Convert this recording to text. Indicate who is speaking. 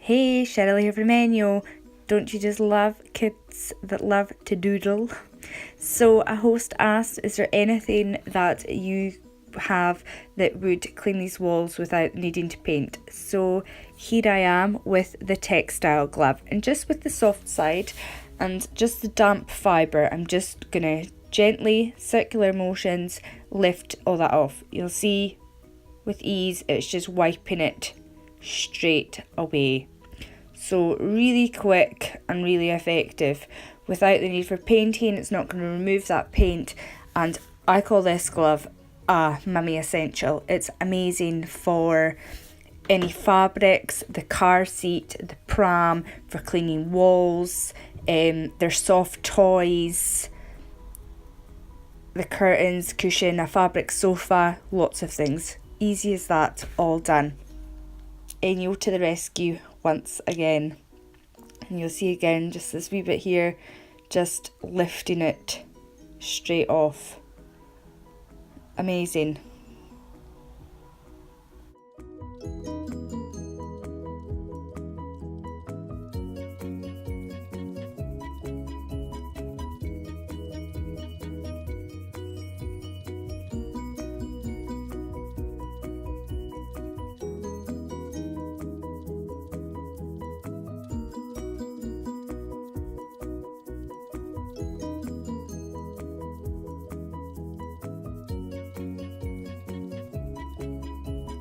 Speaker 1: Hey, Cheryl here from ENJO. Don't you just love kids that love to doodle? So a host asked, is there anything that you have that would clean these walls without needing to paint? So here I am with the Textile glove, and just with the soft side and just the damp fibre, I'm just gonna gently, circular motions, lift all that off. You'll see with ease it's just wiping it straight away. So really quick and really effective without the need for painting. It's not going to remove that paint, and I call this glove a mummy essential. It's amazing for any fabrics, the car seat, the pram, for cleaning walls, their soft toys, the curtains, cushion, a fabric sofa, lots of things. Easy as that, all done. ENJO to the rescue once again. And you'll see again just this wee bit here, just lifting it straight off. Amazing.